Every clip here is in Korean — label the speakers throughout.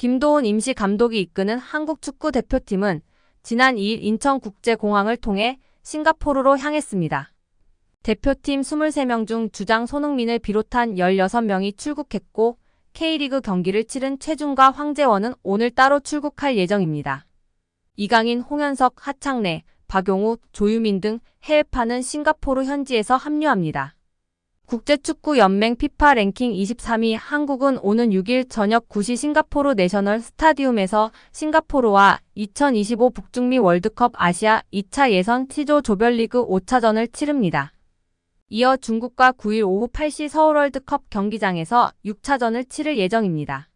Speaker 1: 김도훈 임시 감독이 이끄는 한국 축구 대표팀은 지난 2일 인천국제공항을 통해 싱가포르로 향했습니다. 대표팀 23명 중 주장 손흥민을 비롯한 16명이 출국했고 K리그 경기를 치른 최준과 황재원은 오늘 따로 출국할 예정입니다. 이강인, 홍현석, 하창래, 박용우, 조유민 등 해외파는 싱가포르 현지에서 합류합니다. 국제축구연맹 피파 랭킹 23위 한국은 오는 6일 저녁 9시 싱가포르 내셔널 스타디움에서 싱가포르와 2025 북중미 월드컵 아시아 2차 예선 C조 조별리그 5차전을 치릅니다. 이어 중국과 9일 오후 8시 서울 월드컵 경기장에서 6차전을 치를 예정입니다.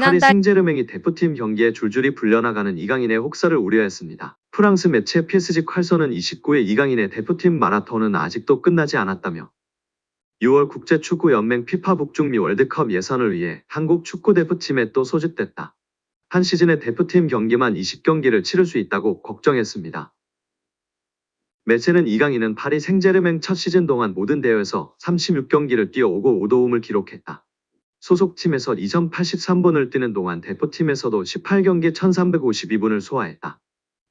Speaker 2: 파리 생제르맹이 대표팀 경기에 줄줄이 불려나가는 이강인의 혹사를 우려했습니다. 프랑스 매체 PSG 콸선은 29일 이강인의 대표팀 마라톤은 아직도 끝나지 않았다며 6월 국제축구연맹 피파 북중미 월드컵 예선을 위해 한국 축구대표팀에 또 소집됐다. 한 시즌에 대표팀 경기만 20경기를 치를 수 있다고 걱정했습니다. 매체는 이강인은 파리 생제르맹 첫 시즌 동안 모든 대회에서 36경기를 뛰어오고 5도움을 기록했다. 소속팀에서 2083분을 뛰는 동안 대표팀에서도 18경기 1352분을 소화했다.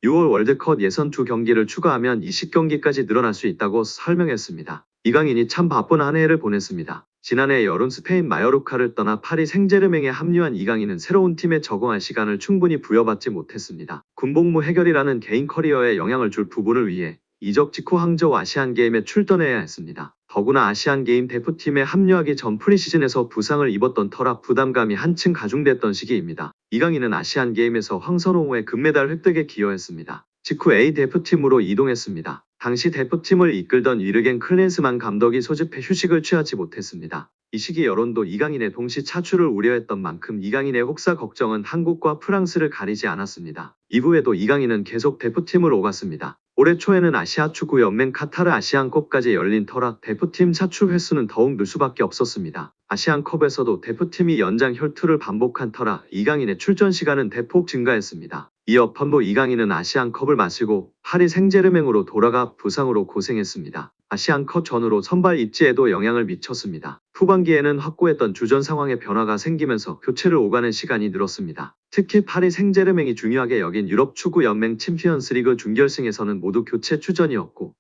Speaker 2: 6월 월드컵 예선 2경기를 추가하면 20경기까지 늘어날 수 있다고 설명했습니다. 이강인이 참 바쁜 한 해를 보냈습니다. 지난해 여름 스페인 마요르카를 떠나 파리 생제르맹에 합류한 이강인은 새로운 팀에 적응할 시간을 충분히 부여받지 못했습니다. 군복무 해결이라는 개인 커리어에 영향을 줄 부분을 위해 이적 직후 항저우 아시안게임에 출전해야 했습니다. 더구나 아시안게임 대표팀에 합류하기 전 프리시즌에서 부상을 입었던 터라 부담감이 한층 가중됐던 시기입니다. 이강인은 아시안게임에서 황선홍의 금메달 획득에 기여했습니다. 직후 A 대표팀으로 이동했습니다. 당시 대표팀을 이끌던 위르겐 클린스만 감독이 소집해 휴식을 취하지 못했습니다. 이 시기 여론도 이강인의 동시 차출을 우려했던 만큼 이강인의 혹사 걱정은 한국과 프랑스를 가리지 않았습니다. 이후에도 이강인은 계속 대표팀을 오갔습니다. 올해 초에는 아시아축구연맹 카타르 아시안컵까지 열린 터라 대표팀 차출 횟수는 더욱 늘 수밖에 없었습니다. 아시안컵에서도 대표팀이 연장 혈투를 반복한 터라 이강인의 출전 시간은 대폭 증가했습니다. 이어 펀보 이강인은 아시안컵을 마치고 파리 생제르맹으로 돌아가 부상으로 고생했습니다. 아시안컵 전후로 선발 입지에도 영향을 미쳤습니다. 후반기에는 확고했던 주전 상황에 변화가 생기면서 교체를 오가는 시간이 늘었습니다. 특히 파리 생제르맹이 중요하게 여긴 유럽 축구 연맹 챔피언스리그 준결승에서는 모두 교체 출전이었고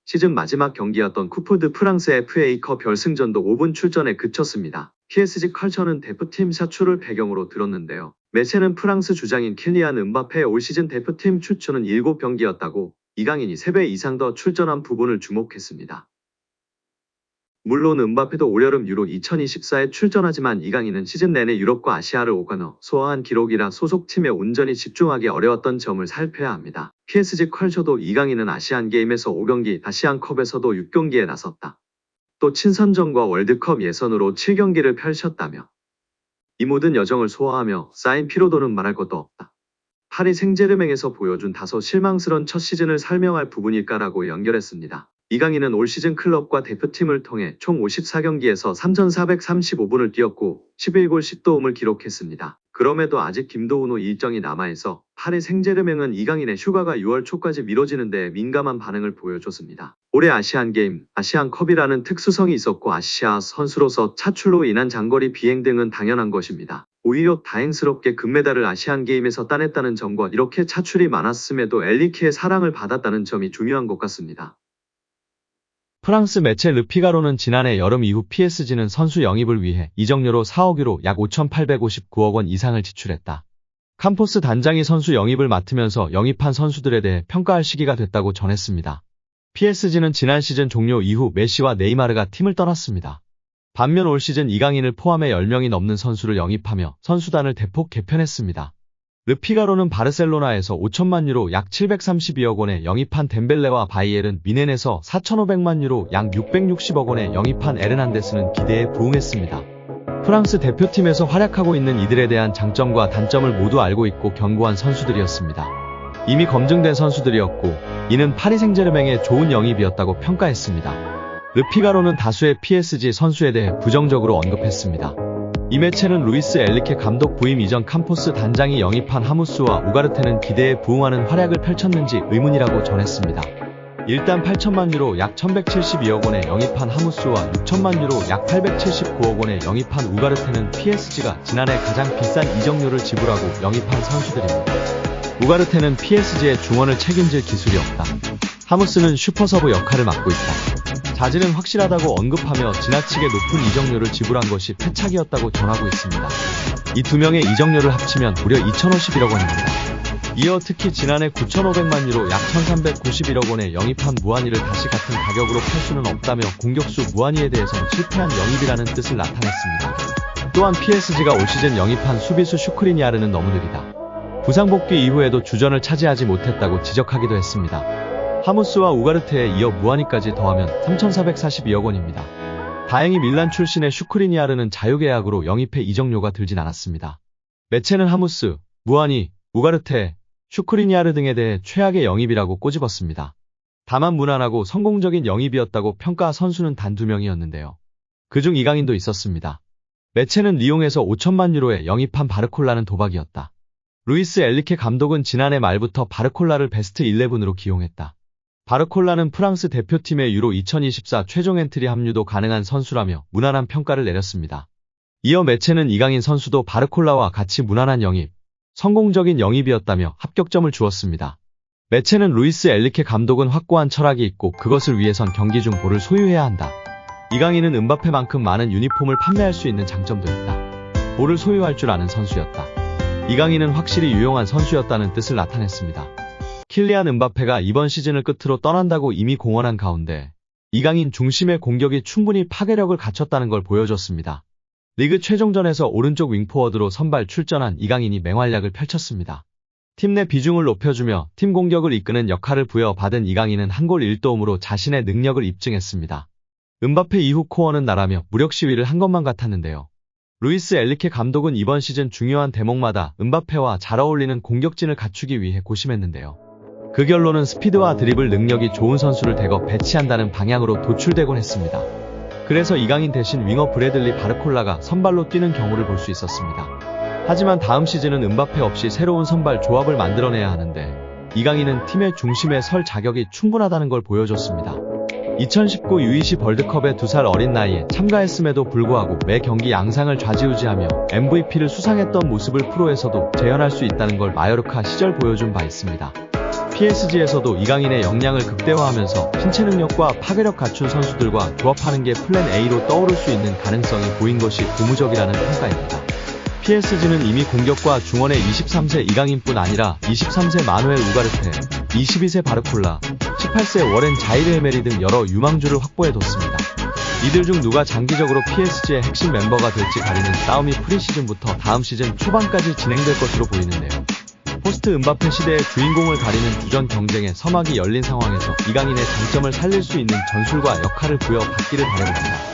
Speaker 2: 시즌 마지막 경기였던 쿠프 드 프랑스 FA컵 결승전도 5분 출전에 그쳤습니다. PSG 컬처는 대표팀 차출을 배경으로 들었는데요. 매체는 프랑스 주장인 킬리안 음바페의 올 시즌 대표팀 출전은 7경기였다고 이강인이 3배 이상 더 출전한 부분을 주목했습니다. 물론 음바페도 올여름 유로 2024에 출전하지만 이강인은 시즌 내내 유럽과 아시아를 오가며 소화한 기록이라 소속팀에 온전히 집중하기 어려웠던 점을 살펴야 합니다. PSG 컬처도 이강인은 아시안게임에서 5경기, 아시안컵에서도 6경기에 나섰다. 또 친선전과 월드컵 예선으로 7경기를 펼쳤다며 이 모든 여정을 소화하며 쌓인 피로도는 말할 것도 없다. 파리 생제르맹에서 보여준 다소 실망스러운 첫 시즌을 설명할 부분일까라고 연결했습니다. 이강인은 올 시즌 클럽과 대표팀을 통해 총 54경기에서 3,435분을 뛰었고 11골 10도움을 기록했습니다. 그럼에도 아직 김도훈 후 일정이 남아있어 파리 생제르맹은 이강인의 휴가가 6월 초까지 미뤄지는 데 민감한 반응을 보여줬습니다. 올해 아시안게임, 아시안컵이라는 특수성이 있었고 아시아 선수로서 차출로 인한 장거리 비행 등은 당연한 것입니다. 오히려 다행스럽게 금메달을 아시안게임에서 따냈다는 점과 이렇게 차출이 많았음에도 엘리키의 사랑을 받았다는 점이 중요한 것 같습니다.
Speaker 3: 프랑스 매체 르피가로는 지난해 여름 이후 PSG는 선수 영입을 위해 이적료로 4억 유로 약 5,859억 원 이상을 지출했다. 캄포스 단장이 선수 영입을 맡으면서 영입한 선수들에 대해 평가할 시기가 됐다고 전했습니다. PSG는 지난 시즌 종료 이후 메시와 네이마르가 팀을 떠났습니다. 반면 올 시즌 이강인을 포함해 10명이 넘는 선수를 영입하며 선수단을 대폭 개편했습니다. 르피가로는 바르셀로나에서 5천만 유로 약 732억 원에 영입한 덴벨레와 바이에른 미넨에서 4,500만 유로 약 660억 원에 영입한 에르난데스는 기대에 부응했습니다. 프랑스 대표팀에서 활약하고 있는 이들에 대한 장점과 단점을 모두 알고 있고 견고한 선수들이었습니다. 이미 검증된 선수들이었고 이는 파리 생제르맹의 좋은 영입이었다고 평가했습니다. 르피가로는 다수의 PSG 선수에 대해 부정적으로 언급했습니다. 이 매체는 루이스 엘리케 감독 부임 이전 캄포스 단장이 영입한 하무스와 우가르테는 기대에 부응하는 활약을 펼쳤는지 의문이라고 전했습니다. 일단 8천만 유로 약 1172억 원에 영입한 하무스와 6천만 유로 약 879억 원에 영입한 우가르테는 PSG가 지난해 가장 비싼 이적료를 지불하고 영입한 선수들입니다. 우가르테는 PSG의 중원을 책임질 기술이 없다. 하무스는 슈퍼서브 역할을 맡고 있다. 자질은 확실하다고 언급하며 지나치게 높은 이적료를 지불한 것이 패착이었다고 전하고 있습니다. 이 두 명의 이적료를 합치면 무려 2,051억 원입니다. 이어 특히 지난해 9,500만 유로 약 1,391억 원에 영입한 무하니를 다시 같은 가격으로 팔 수는 없다며 공격수 무하니에 대해선 실패한 영입이라는 뜻을 나타냈습니다. 또한 PSG가 올 시즌 영입한 수비수 슈크리니아르는 너무 느리다. 부상 복귀 이후에도 주전을 차지하지 못했다고 지적하기도 했습니다. 하무스와 우가르테에 이어 무하니까지 더하면 3,442억 원입니다. 다행히 밀란 출신의 슈크리니아르는 자유계약으로 영입해 이적료가 들진 않았습니다. 매체는 하무스, 무하니, 우가르테, 슈크리니아르 등에 대해 최악의 영입이라고 꼬집었습니다. 다만 무난하고 성공적인 영입이었다고 평가 선수는 단 2명이었는데요. 그중 이강인도 있었습니다. 매체는 리옹에서 5천만 유로에 영입한 바르콜라는 도박이었다. 루이스 엘리케 감독은 지난해 말부터 바르콜라를 베스트 11으로 기용했다. 바르콜라는 프랑스 대표팀의 유로 2024 최종 엔트리 합류도 가능한 선수라며 무난한 평가를 내렸습니다. 이어 매체는 이강인 선수도 바르콜라와 같이 무난한 영입, 성공적인 영입이었다며 합격점을 주었습니다. 매체는 루이스 엘리케 감독은 확고한 철학이 있고 그것을 위해선 경기 중 볼을 소유해야 한다. 이강인은 음바페만큼 많은 유니폼을 판매할 수 있는 장점도 있다. 볼을 소유할 줄 아는 선수였다. 이강인은 확실히 유용한 선수였다는 뜻을 나타냈습니다. 킬리안 음바페가 이번 시즌을 끝으로 떠난다고 이미 공언한 가운데 이강인 중심의 공격이 충분히 파괴력을 갖췄다는 걸 보여줬습니다. 리그 최종전에서 오른쪽 윙포워드로 선발 출전한 이강인이 맹활약을 펼쳤습니다. 팀 내 비중을 높여주며 팀 공격을 이끄는 역할을 부여받은 이강인은 한 골 1도움으로 자신의 능력을 입증했습니다. 음바페 이후 코어는 나라며 무력 시위를 한 것만 같았는데요. 루이스 엘리케 감독은 이번 시즌 중요한 대목마다 음바페와 잘 어울리는 공격진을 갖추기 위해 고심했는데요. 그 결론은 스피드와 드리블 능력이 좋은 선수를 대거 배치한다는 방향으로 도출되곤 했습니다. 그래서 이강인 대신 윙어 브래들리 바르콜라가 선발로 뛰는 경우를 볼 수 있었습니다. 하지만 다음 시즌은 음바페 없이 새로운 선발 조합을 만들어내야 하는데 이강인은 팀의 중심에 설 자격이 충분하다는 걸 보여줬습니다. 2019 U20 월드컵에 2살 어린 나이에 참가했음에도 불구하고 매 경기 양상을 좌지우지하며 MVP를 수상했던 모습을 프로에서도 재현할 수 있다는 걸 마요르카 시절 보여준 바 있습니다. PSG에서도 이강인의 역량을 극대화하면서 신체 능력과 파괴력 갖춘 선수들과 조합하는 게 플랜 A로 떠오를 수 있는 가능성이 보인 것이 고무적이라는 평가입니다. PSG는 이미 공격과 중원의 23세 이강인뿐 아니라 23세 마누엘 우가르테, 22세 바르콜라, 18세 워렌 자이르 에메리 등 여러 유망주를 확보해뒀습니다. 이들 중 누가 장기적으로 PSG의 핵심 멤버가 될지 가리는 싸움이 프리시즌부터 다음 시즌 초반까지 진행될 것으로 보이는데요. 포스트 음바페 시대의 주인공을 가리는 주전 경쟁의 서막이 열린 상황에서 이강인의 장점을 살릴 수 있는 전술과 역할을 부여받기를 바라봅니다.